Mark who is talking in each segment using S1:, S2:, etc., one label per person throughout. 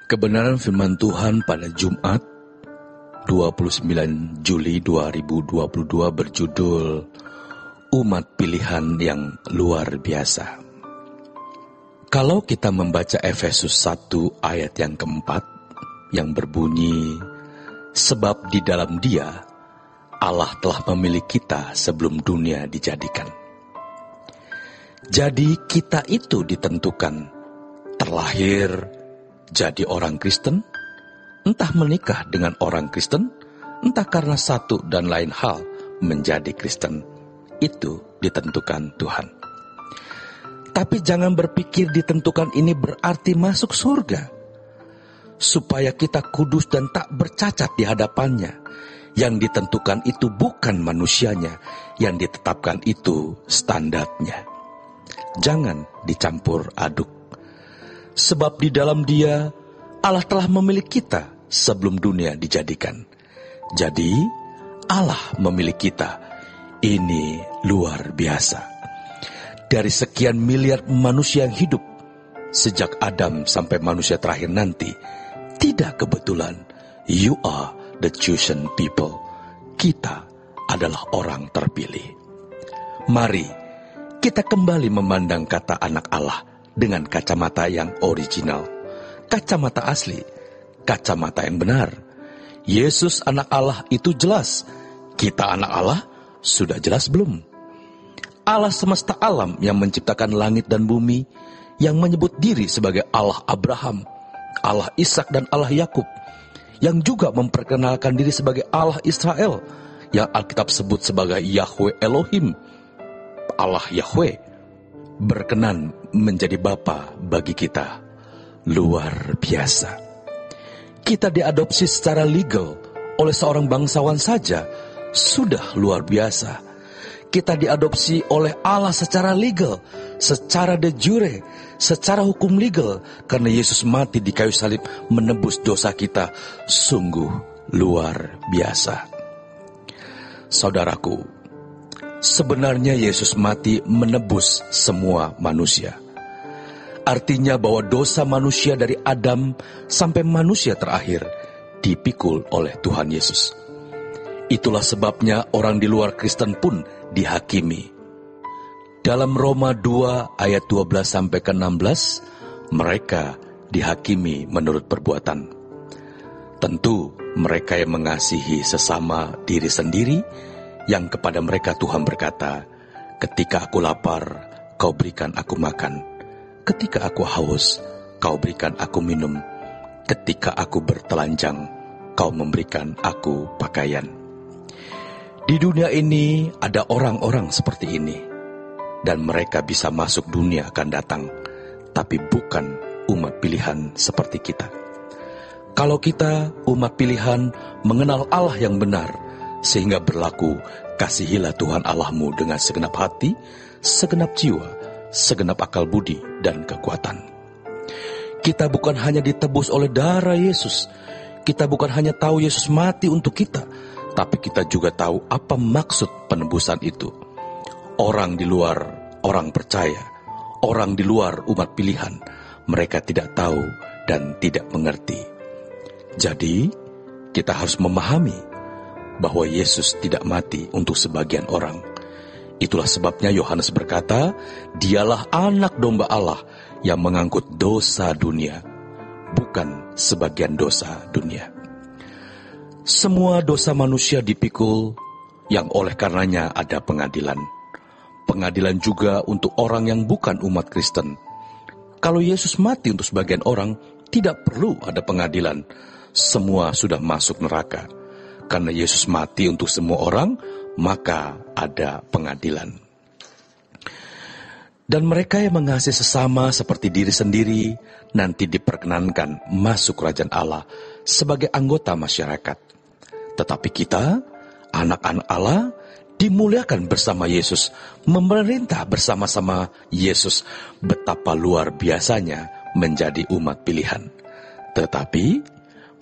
S1: Kebenaran firman Tuhan pada Jumat 29 Juli 2022 berjudul Umat Pilihan yang Luar Biasa. Kalau kita membaca Efesus 1 ayat yang keempat yang berbunyi, sebab di dalam Dia Allah telah memilih kita sebelum dunia dijadikan. Jadi kita itu ditentukan terlahir jadi orang Kristen, entah menikah dengan orang Kristen, entah karena satu dan lain hal menjadi Kristen. Itu ditentukan Tuhan. Tapi jangan berpikir ditentukan ini berarti masuk surga. Supaya kita kudus dan tak bercacat di hadapannya. Yang ditentukan itu bukan manusianya, yang ditetapkan itu standarnya. Jangan dicampur aduk. Sebab di dalam Dia Allah telah memilih kita sebelum dunia dijadikan. Jadi Allah memilih kita. Ini luar biasa. Dari sekian miliar manusia yang hidup sejak Adam sampai manusia terakhir nanti, tidak kebetulan you are the chosen people. Kita adalah orang terpilih. Mari kita kembali memandang kata anak Allah dengan kacamata yang original, kacamata asli, kacamata yang benar. Yesus anak Allah itu jelas. Kita anak Allah sudah jelas belum? Allah semesta alam yang menciptakan langit dan bumi, yang menyebut diri sebagai Allah Abraham, Allah Ishak dan Allah Yakub, yang juga memperkenalkan diri sebagai Allah Israel, yang Alkitab sebut sebagai Yahweh Elohim, Allah Yahweh, berkenan menjadi Bapa bagi kita. Luar biasa. Kita diadopsi secara legal oleh seorang bangsawan saja sudah luar biasa. Kita diadopsi oleh Allah secara legal, secara de jure, secara hukum legal, karena Yesus mati di kayu salib menebus dosa kita. Sungguh luar biasa. Saudaraku, sebenarnya Yesus mati menebus semua manusia. Artinya bahwa dosa manusia dari Adam sampai manusia terakhir dipikul oleh Tuhan Yesus. Itulah sebabnya orang di luar Kristen pun dihakimi. Dalam Roma 2 ayat 12 sampai ke 16, mereka dihakimi menurut perbuatan. Tentu mereka yang mengasihi sesama diri sendiri, yang kepada mereka Tuhan berkata, ketika aku lapar, kau berikan aku makan. Ketika aku haus, kau berikan aku minum. Ketika aku bertelanjang, kau memberikan aku pakaian. Di dunia ini ada orang-orang seperti ini. Dan mereka bisa masuk dunia akan datang. Tapi bukan umat pilihan seperti kita. Kalau kita, umat pilihan, mengenal Allah yang benar, sehingga berlaku, kasihilah Tuhan Allahmu dengan segenap hati, segenap jiwa, segenap akal budi dan kekuatan. Kita bukan hanya ditebus oleh darah Yesus. Kita bukan hanya tahu Yesus mati untuk kita, tapi kita juga tahu apa maksud penebusan itu. Orang di luar, orang percaya, orang di luar umat pilihan, mereka tidak tahu dan tidak mengerti. Jadi, kita harus memahami bahwa Yesus tidak mati untuk sebagian orang. Itulah sebabnya Yohanes berkata, dialah anak domba Allah yang mengangkut dosa dunia, bukan sebagian dosa dunia. Semua dosa manusia dipikul, yang oleh karenanya ada pengadilan. Pengadilan juga untuk orang yang bukan umat Kristen. Kalau Yesus mati untuk sebagian orang, tidak perlu ada pengadilan. Semua sudah masuk neraka. Karena Yesus mati untuk semua orang, maka ada pengadilan. Dan mereka yang mengasihi sesama seperti diri sendiri nanti diperkenankan masuk kerajaan Allah sebagai anggota masyarakat. Tetapi kita, anak-anak Allah, dimuliakan bersama Yesus, memerintah bersama-sama Yesus. Betapa luar biasanya menjadi umat pilihan. Tetapi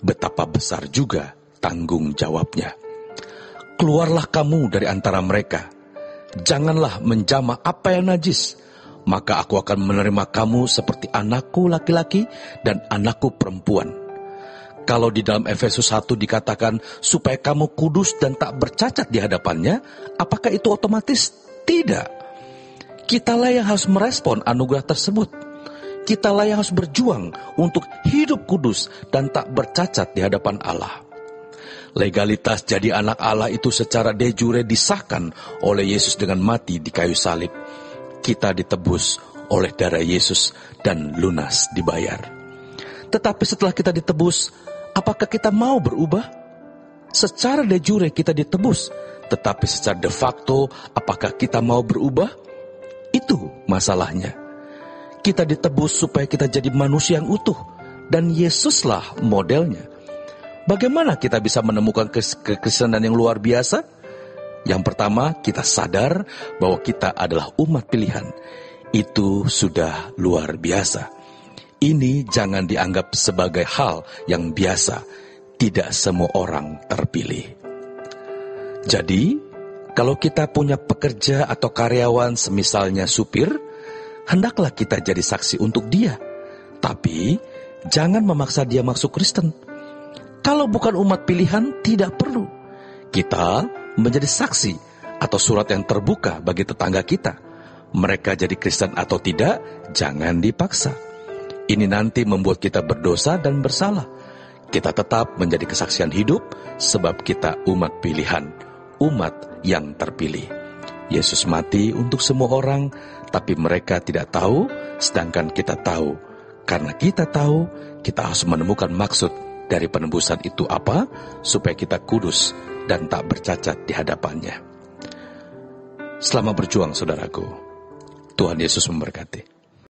S1: betapa besar juga tanggung jawabnya. Keluarlah kamu dari antara mereka. Janganlah menjamah apa yang najis. maka aku akan menerima kamu seperti anakku laki-laki dan anakku perempuan. Kalau di dalam Efesus 1 dikatakan supaya kamu kudus dan tak bercacat di hadapannya, apakah itu otomatis? Tidak. Kitalah yang harus merespon anugerah tersebut. Kitalah yang harus berjuang untuk hidup kudus dan tak bercacat di hadapan Allah. Legalitas jadi anak Allah itu secara de jure disahkan oleh Yesus dengan mati di kayu salib. Kita ditebus oleh darah Yesus dan lunas dibayar. Tetapi setelah kita ditebus, apakah kita mau berubah? Secara de jure kita ditebus, tetapi secara de facto apakah kita mau berubah? Itu masalahnya. Kita ditebus supaya kita jadi manusia yang utuh, dan Yesuslah modelnya. Bagaimana kita bisa menemukan kekristenan yang luar biasa? Yang pertama, kita sadar bahwa kita adalah umat pilihan. Itu sudah luar biasa. Ini jangan dianggap sebagai hal yang biasa. Tidak semua orang terpilih. Jadi, kalau kita punya pekerja atau karyawan semisalnya supir, hendaklah kita jadi saksi untuk dia. Tapi, jangan memaksa dia masuk Kristen. Kalau bukan umat pilihan, tidak perlu. Kita menjadi saksi atau surat yang terbuka bagi tetangga kita. Mereka jadi Kristen atau tidak, jangan dipaksa. Ini nanti membuat kita berdosa dan bersalah. Kita tetap menjadi kesaksian hidup sebab kita umat pilihan, umat yang terpilih. Yesus mati untuk semua orang, tapi mereka tidak tahu, sedangkan kita tahu. Karena kita tahu, kita harus menemukan maksud dari penebusan itu apa, supaya kita kudus dan tak bercacat di hadapannya. Selamat berjuang, saudaraku. Tuhan Yesus memberkati.